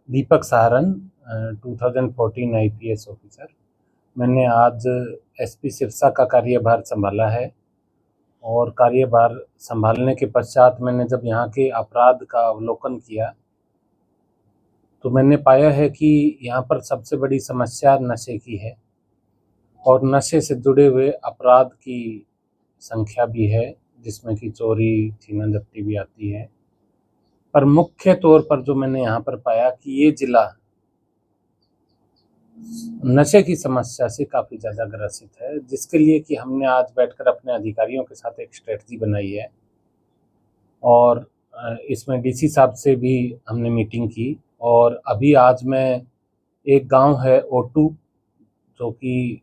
दीपक सहारन, 2014 IPS officer. मैंने आज SP Sirsa का कार्यभार संभाला है और कार्यभार संभालने के पश्चात मैंने जब यहाँ के अपराध का अवलोकन किया तो मैंने पाया है कि यहाँ पर सबसे बड़ी समस्या नशे की है और नशे से जुड़े हुए अपराध की संख्या भी है, जिसमें कि चोरी, छीना झपटी भी आती है। पर मुख्य तौर पर जो मैंने यहाँ पर पाया कि ये जिला नशे की समस्या से काफ़ी ज़्यादा ग्रसित है, जिसके लिए कि हमने आज बैठकर अपने अधिकारियों के साथ एक स्ट्रेटजी बनाई है और इसमें DC साहब से भी हमने मीटिंग की। और अभी आज मैं एक गांव है ओटू, जो कि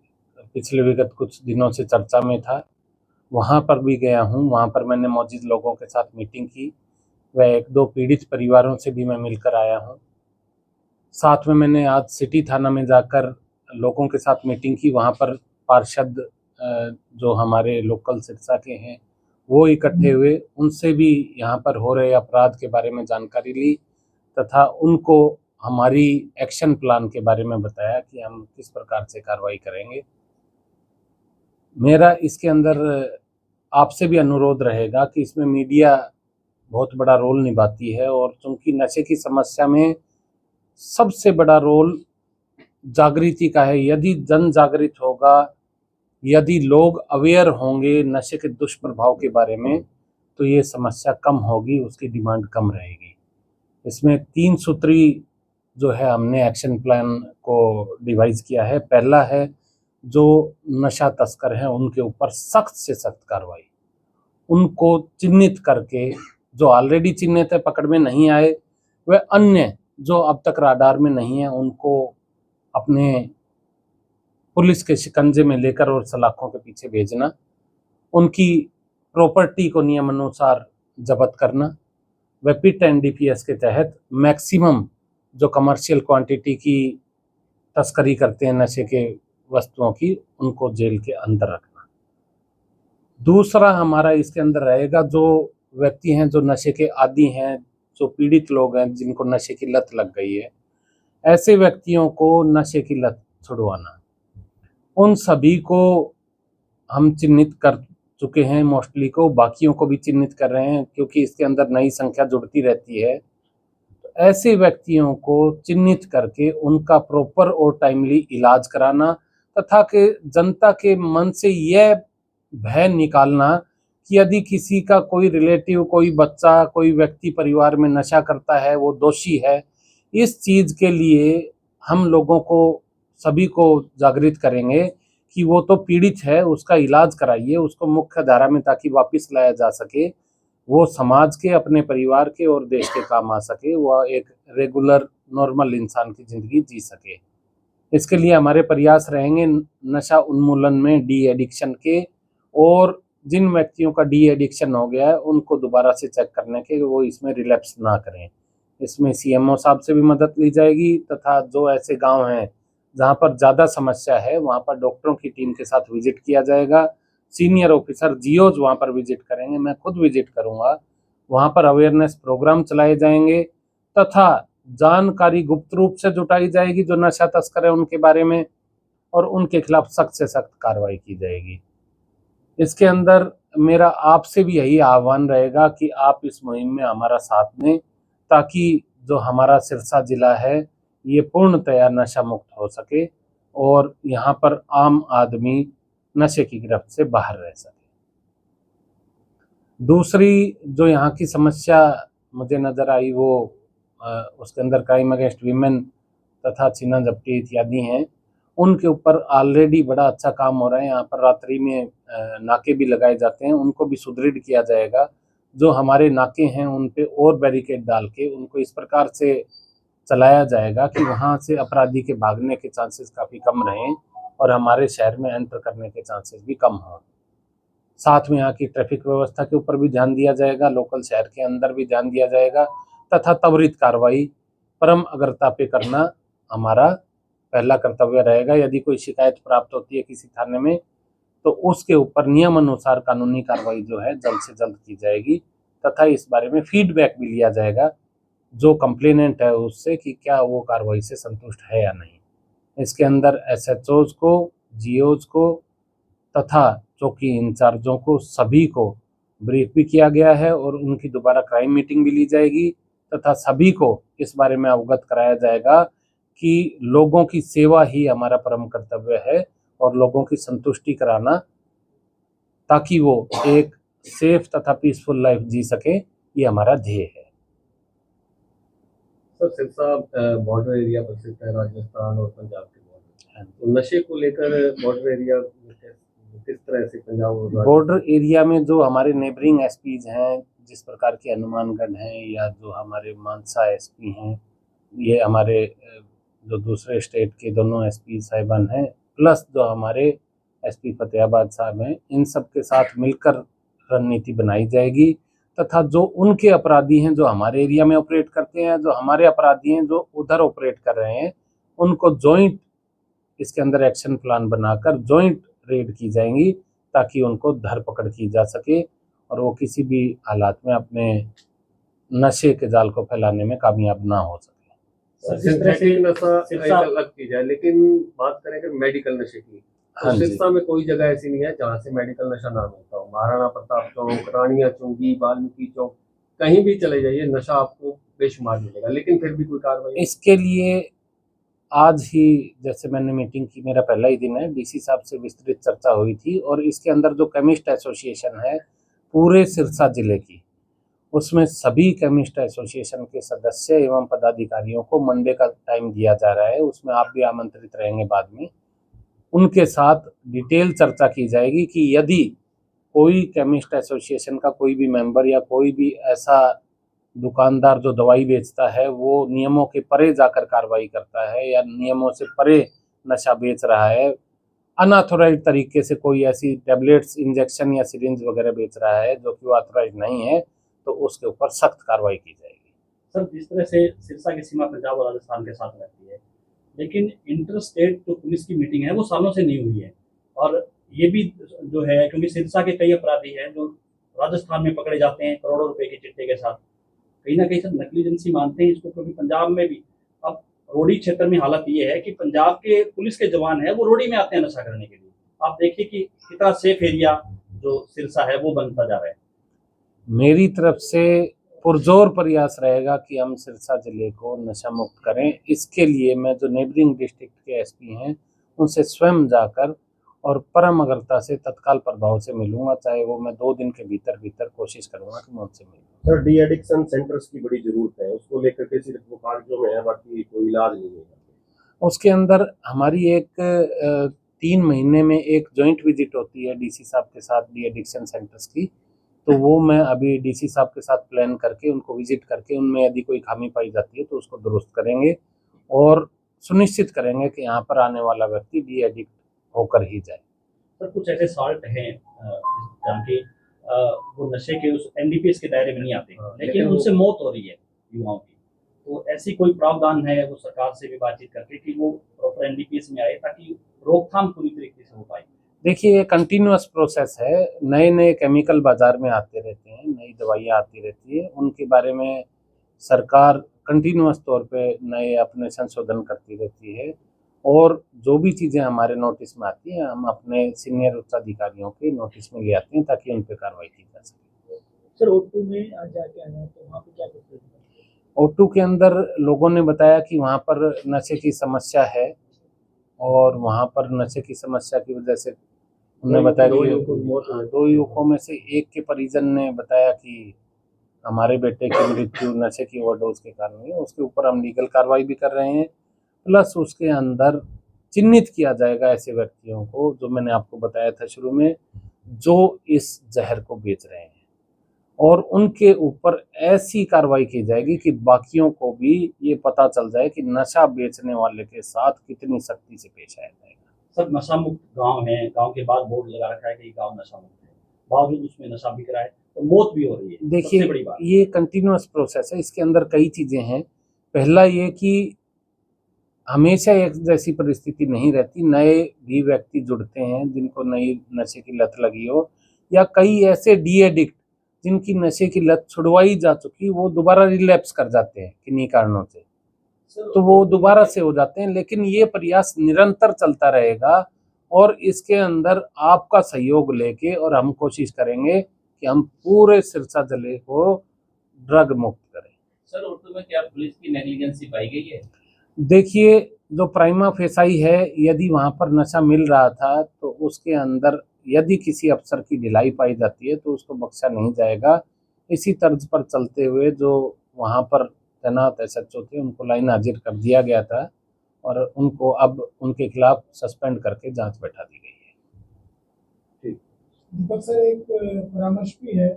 पिछले विगत कुछ दिनों से चर्चा में था, वहां पर भी गया हूं। वहां पर मैंने मौजूद लोगों के साथ मीटिंग की व 1-2 पीड़ित परिवारों से भी मैं मिलकर आया हूं। साथ में मैंने आज सिटी थाना में जाकर लोगों के साथ मीटिंग की। वहाँ पर पार्षद जो हमारे लोकल सिरसा के हैं वो इकट्ठे हुए, उनसे भी यहाँ पर हो रहे अपराध के बारे में जानकारी ली तथा उनको हमारी एक्शन प्लान के बारे में बताया कि हम किस प्रकार से कार्रवाई करेंगे। मेरा इसके अंदर आपसे भी अनुरोध रहेगा कि इसमें मीडिया बहुत बड़ा रोल निभाती है और चूँकि नशे की समस्या में सबसे बड़ा रोल जागृति का है। यदि जन जागृत होगा, यदि लोग अवेयर होंगे नशे के दुष्प्रभाव के बारे में, तो ये समस्या कम होगी, उसकी डिमांड कम रहेगी। इसमें 3 सूत्री जो है हमने एक्शन प्लान को डिवाइस किया है। पहला है, जो नशा तस्कर हैं उनके ऊपर सख्त से सख्त कार्रवाई, उनको चिन्हित करके, जो ऑलरेडी चिन्हित है पकड़ में नहीं आए, व अन्य जो अब तक राडार में नहीं है, उनको अपने पुलिस के शिकंजे में लेकर और सलाखों के पीछे भेजना, उनकी प्रॉपर्टी को नियमानुसार जब्त करना व पिट NDPS के तहत मैक्सिमम जो कमर्शियल क्वांटिटी की तस्करी करते हैं नशे के वस्तुओं की, उनको जेल के अंदर रखना। दूसरा हमारा इसके अंदर रहेगा, जो व्यक्ति हैं जो नशे के आदी हैं, जो पीड़ित लोग हैं जिनको नशे की लत लग गई है, ऐसे व्यक्तियों को नशे की लत छुड़वाना। उन सभी को हम चिन्हित कर चुके हैं, मोस्टली को, बाकियों को भी चिन्हित कर रहे हैं क्योंकि इसके अंदर नई संख्या जुड़ती रहती है। तो ऐसे व्यक्तियों को चिन्हित करके उनका प्रॉपर और टाइमली इलाज कराना तथा के जनता के मन से यह भय निकालना कि यदि किसी का कोई रिलेटिव, कोई बच्चा, कोई व्यक्ति परिवार में नशा करता है, वो दोषी है। इस चीज़ के लिए हम लोगों को, सभी को जागृत करेंगे कि वो तो पीड़ित है, उसका इलाज कराइए, उसको मुख्य धारा में, ताकि वापस लाया जा सके, वो समाज के, अपने परिवार के और देश के काम आ सके, वह एक रेगुलर नॉर्मल इंसान की ज़िंदगी जी सके। इसके लिए हमारे प्रयास रहेंगे नशा उन्मूलन में डी एडिक्शन के, और जिन व्यक्तियों का डी एडिक्शन हो गया है उनको दोबारा से चेक करने के, वो इसमें रिलैप्स ना करें। इसमें CMO साहब से भी मदद ली जाएगी तथा जो ऐसे गांव हैं जहां पर ज़्यादा समस्या है, वहां पर डॉक्टरों की टीम के साथ विजिट किया जाएगा। सीनियर ऑफिसर GOs वहां पर विजिट करेंगे, मैं खुद विजिट करूंगा। वहां पर अवेयरनेस प्रोग्राम चलाए जाएंगे तथा जानकारी गुप्त रूप से जुटाई जाएगी जो नशा तस्कर है उनके बारे में, और उनके खिलाफ सख्त से सख्त कार्रवाई की जाएगी। इसके अंदर मेरा आपसे भी यही आह्वान रहेगा कि आप इस मुहिम में हमारा साथ दें, ताकि जो हमारा सिरसा जिला है ये पूर्णतया नशा मुक्त हो सके और यहाँ पर आम आदमी नशे की गिरफ्त से बाहर रह सके। दूसरी जो यहाँ की समस्या मुझे नज़र आई, वो उसके अंदर क्राइम अगेंस्ट वीमेन तथा छीना झपटी इत्यादि हैं, उनके ऊपर ऑलरेडी बड़ा अच्छा काम हो रहा है। यहाँ पर रात्रि में नाके भी लगाए जाते हैं, उनको भी सुदृढ़ किया जाएगा। जो हमारे नाके हैं उन पे और बैरिकेड डाल के उनको इस प्रकार से चलाया जाएगा कि वहाँ से अपराधी के भागने के चांसेस काफ़ी कम रहें और हमारे शहर में एंटर करने के चांसेस भी कम हों। साथ में यहाँ की ट्रैफिक व्यवस्था के ऊपर भी ध्यान दिया जाएगा, लोकल शहर के अंदर भी ध्यान दिया जाएगा तथा त्वरित कार्रवाई परम अग्रता पे करना हमारा पहला कर्तव्य रहेगा। यदि कोई शिकायत प्राप्त होती है किसी थाने में, तो उसके ऊपर नियमानुसार कानूनी कार्रवाई जो है जल्द से जल्द की जाएगी तथा इस बारे में फीडबैक भी लिया जाएगा। जो कंप्लेनेंट है उससे कि क्या वो कार्रवाई से संतुष्ट है या नहीं। इसके अंदर SHOs को, GOs को तथा चौकी इंचार्जों को सभी को ब्रीफ भी किया गया है और उनकी दोबारा क्राइम मीटिंग भी ली जाएगी तथा सभी को इस बारे में अवगत कराया जाएगा कि लोगों की सेवा ही हमारा परम कर्तव्य है और लोगों की संतुष्टि कराना, ताकि वो एक सेफ तथा पीसफुल लाइफ जी सके, ये हमारा ध्येय है। सर, सिरसा बॉर्डर एरिया प्रसिद्ध है, राजस्थान और पंजाब के बॉर्डर। तो नशे को लेकर बॉर्डर एरिया किस तरह से पंजाब और बॉर्डर एरिया में जो हमारे नेबरिंग SPs हैं, जिस प्रकार के हनुमानगढ़ हैं या जो हमारे मानसा SP हैं, ये हमारे जो दूसरे स्टेट के दोनों SP साहिबान हैं, प्लस जो हमारे SP फतेहाबाद साहब हैं, इन सब के साथ मिलकर रणनीति बनाई जाएगी तथा जो उनके अपराधी हैं जो हमारे एरिया में ऑपरेट करते हैं, जो हमारे अपराधी हैं जो उधर ऑपरेट कर रहे हैं, उनको जॉइंट इसके अंदर एक्शन प्लान बनाकर जॉइंट रेड की जाएंगी ताकि उनको धरपकड़ की जा सके और वो किसी भी हालात में अपने नशे के जाल को फैलाने में कामयाब ना हो सके। सिंथेटिक नशा अलग चीज है, लेकिन बात करें कि मेडिकल नशे की, तो सिरसा में कोई जगह ऐसी नहीं है जहाँ से मेडिकल नशा ना मिलता हो। महाराणा प्रताप चौक, रानिया चौंगी, वाल्मीकि चौक, कहीं भी चले जाइए नशा आपको बेशुमार मिलेगा, लेकिन फिर भी कोई कार्रवाई। इसके लिए आज ही जैसे मैंने मीटिंग की, मेरा पहला ही दिन है, DC साहब से विस्तृत चर्चा हुई थी और इसके अंदर जो केमिस्ट एसोसिएशन है पूरे सिरसा जिले की, उसमें सभी केमिस्ट एसोसिएशन के सदस्य एवं पदाधिकारियों को मंडे का टाइम दिया जा रहा है। उसमें आप भी आमंत्रित रहेंगे। बाद में उनके साथ डिटेल चर्चा की जाएगी कि यदि कोई केमिस्ट एसोसिएशन का कोई भी मेंबर या कोई भी ऐसा दुकानदार जो दवाई बेचता है वो नियमों के परे जाकर कार्रवाई करता है या नियमों से परे नशा बेच रहा है, अनऑथोराइज तरीके से कोई ऐसी टैबलेट्स, इंजेक्शन या सिरिंज वगैरह बेच रहा है जो कि वो ऑथोराइज नहीं है, तो उसके ऊपर सख्त कार्रवाई की जाएगी। सर, जिस तरह से सिरसा की सीमा पंजाब और राजस्थान के साथ रहती है, लेकिन इंटर स्टेट जो पुलिस की मीटिंग है वो सालों से नहीं हुई है और ये भी जो है क्योंकि सिरसा के कई अपराधी हैं जो राजस्थान में पकड़े जाते हैं करोड़ों रुपए के चिट्टे के साथ, कहीं ना कहीं सर नकली एजेंसी मानते हैं इसको, क्योंकि पंजाब में भी अब रोडी क्षेत्र में हालत ये है कि पंजाब के पुलिस के जवान है वो रोडी में आते हैं नशा करने के लिए। आप देखिए कि कितना सेफ एरिया जो सिरसा है वो बनता जा रहा है। मेरी तरफ से पुरजोर प्रयास रहेगा कि हम सिरसा जिले को नशा मुक्त करें। इसके लिए मैं जो नेबरिंग डिस्ट्रिक्ट के SP हैं उनसे स्वयं जाकर और परम अग्रता से तत्काल प्रभाव से मिलूंगा, चाहे वो मैं 2 दिन के भीतर भीतर कोशिश करूंगा कि मैं उनसे मिलूं। सर, डी एडिक्शन सेंटर्स की बड़ी जरूरत है, उसको लेकर के सिर्फ वो कार्यों में है, बाकी कोई इलाज नहीं है। उसके अंदर हमारी एक 3 महीने में एक जॉइंट विजिट होती है DC साहब के साथ डी एडिक्शन सेंटर्स की, तो वो मैं अभी DC साहब के साथ प्लान करके उनको विजिट करके उनमें यदि कोई खामी पाई जाती है तो उसको दुरुस्त करेंगे और सुनिश्चित करेंगे कि यहाँ पर आने वाला व्यक्ति डी एडिक्ट होकर ही जाए। सर, कुछ ऐसे साल्ट हैं जहाँ के वो नशे के उस NDPS के दायरे में नहीं आते, लेकिन उनसे मौत हो रही है युवाओं की, तो ऐसी कोई प्रावधान है वो सरकार से भी बातचीत करके कि वो प्रॉपर NDPS में आए ताकि रोकथाम पूरी तरीके से हो पाए? देखिए, ये कंटिन्यूअस प्रोसेस है, नए नए केमिकल बाजार में आते रहते हैं, नई दवाइयाँ आती रहती है, उनके बारे में सरकार कंटिन्यूअस तौर पे नए अपने संशोधन करती रहती है और जो भी चीज़ें हमारे नोटिस में आती हैं हम अपने सीनियर उच्च अधिकारियों के नोटिस में ले आते हैं ताकि उन पर कार्रवाई की जा सके। सर, O2 में आज जाके आए हैं तो वहाँ पे क्या कुछ O2 के अंदर लोगों ने बताया कि वहाँ पर नशे की समस्या है और वहाँ पर नशे की समस्या की वजह से उन्होंने बताया कि 2 युवकों में से एक के परिजन ने बताया कि हमारे बेटे की मृत्यु नशे की ओवरडोज के कारण हुई है। उसके ऊपर हम लीगल कार्रवाई भी कर रहे हैं, प्लस उसके अंदर चिन्हित किया जाएगा ऐसे व्यक्तियों को जो मैंने आपको बताया था शुरू में, जो इस जहर को बेच रहे हैं और उनके ऊपर ऐसी कार्रवाई की जाएगी कि बाकियों को भी ये पता चल जाए कि नशा बेचने वाले के साथ कितनी सख्ती से पेश आया जाएगा। सर, नशा मुक्त गांव है, गांव के बाद बोर्ड लगा रखा है कि गांव नशा मुक्त है, बावजूद उसमें नशा बिक रहा है तो मौत भी हो रही है। देखिए, ये कंटिन्यूअस प्रोसेस है, इसके अंदर कई चीज़ें हैं। पहला ये कि हमेशा एक जैसी परिस्थिति नहीं रहती, नए भी व्यक्ति जुड़ते हैं जिनको नई नशे की लत लगी हो या कई ऐसे डी एडिक्ट जिनकी नशे की लत छुड़वाई जा चुकी वो दोबारा रिलैप्स कर जाते हैं किन्हीं कारणों से, तो वो दोबारा से हो जाते हैं। लेकिन ये प्रयास निरंतर चलता रहेगा और इसके अंदर आपका सहयोग लेके और हम कोशिश करेंगे कि हम पूरे सिरसा जिले को ड्रग मुक्त करें। सर उर्दू में क्या पुलिस की नेग्लिजेंसी पाई गई है? देखिए, जो प्राइमा फेसाई है, यदि वहाँ पर नशा मिल रहा था तो उसके अंदर यदि किसी अफसर की ढिलाई पाई जाती है तो उसको बख्शा नहीं जाएगा। इसी तर्ज पर चलते हुए जो वहाँ पर तैनात SHO थे उनको लाइन हाजिर कर दिया गया था और उनको अब उनके खिलाफ सस्पेंड करके जांच बैठा दी गई है। दीपक सर, एक परामर्श भी है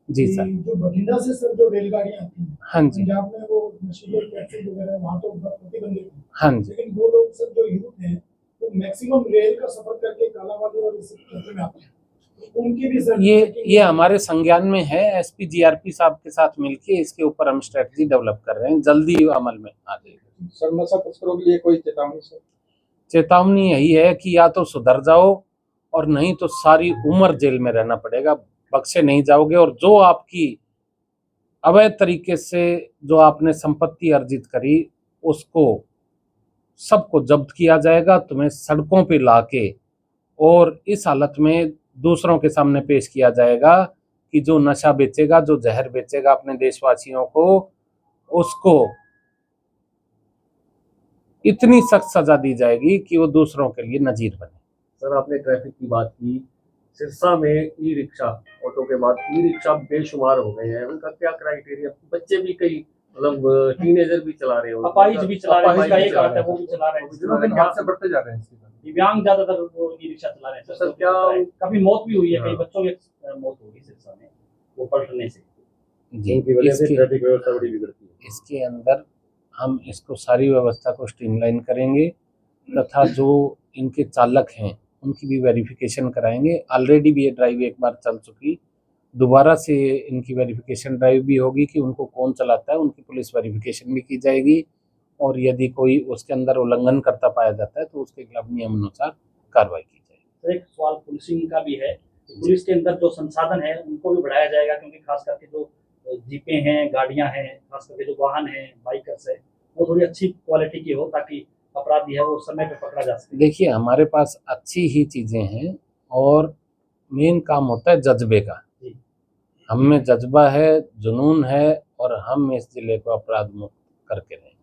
जी सर। जो बठिंडा से सर जो रेलगाड़ियाँ आती हैं, हाँ जी, पंजाब में वो नशीले कैप्सूल वगैरह वहाँ तो प्रतिबंधित है, हाँ जी। लेकिन वो लोग सर जो यूथ हैं वो मैक्सिमम रेल का सफर करके कालाबाजारी और इस क्षेत्र में आते हैं, तो उनकी भी सर ये हमारे संज्ञान में है। SP GRP साहब के साथ मिलके इसके ऊपर हम स्ट्रेटजी डेवलप कर रहे हैं, जल्दी अमल में आ जाएगी। सर नशा तस्करों के लिए कोई चेतावनी? सर चेतावनी यही है कि या तो सुधर जाओ और नहीं तो सारी उम्र जेल में रहना पड़ेगा, बख्शे नहीं जाओगे। और जो आपकी अवैध तरीके से जो आपने संपत्ति अर्जित करी उसको सबको जब्त किया जाएगा, तुम्हें सड़कों पे लाके और इस हालत में दूसरों के सामने पेश किया जाएगा कि जो नशा बेचेगा, जो जहर बेचेगा अपने देशवासियों को, उसको इतनी सख्त सजा दी जाएगी कि वो दूसरों के लिए नजीर बने। सर आपने ट्रैफिक की बात की, सिरसा में ई रिक्शा ऑटो के बाद ई रिक्शा बेशुमार हो गए हैं, उनका क्या क्राइटेरिया? बच्चे भी कई मतलब टीनेजर भी चला रहे हैं, अपाहिज भी चला रहे हैं, जिसका एक हाथ है वो भी चला रहे हैं, दिनों दिन हादसे बढ़ते जा रहे हैं। दिव्यांग ज्यादातर वो ई रिक्शा चला रहे हैं। सर क्या कभी मौत भी हुई है, कई बच्चों की मौत हो गई सिरसा में वो पलटने से। जिनकी वजह से ट्रैफिक व्यवस्था बड़ी बिगड़ती है। इसके अंदर हम इसको सारी व्यवस्था को स्ट्रीमलाइन करेंगे तथा जो इनके चालक हैं उनकी भी वेरिफिकेशन कराएंगे। ऑलरेडी भी ये ड्राइव एक बार चल चुकी, दोबारा से इनकी वेरिफिकेशन ड्राइव भी होगी कि उनको कौन चलाता है, उनकी पुलिस वेरिफिकेशन भी की जाएगी और यदि कोई उसके अंदर उल्लंघन करता पाया जाता है तो उसके खिलाफ नियम अनुसार कार्रवाई की जाएगी। एक सवाल पुलिसिंग का भी है, पुलिस के अंदर जो संसाधन है उनको भी बढ़ाया जाएगा, क्योंकि खास करके जो जीपें हैं, गाड़ियां हैं, खास करके जो वाहन हैं, बाइकर्स है, वो थोड़ी अच्छी क्वालिटी की हो ताकि अपराधी है वो समय पे पकड़ा जा सके। देखिए, हमारे पास अच्छी ही चीज़ें हैं और मेन काम होता है जज्बे का। हम में जज्बा है, जुनून है और हम इस जिले को अपराध मुक्त करके रहें।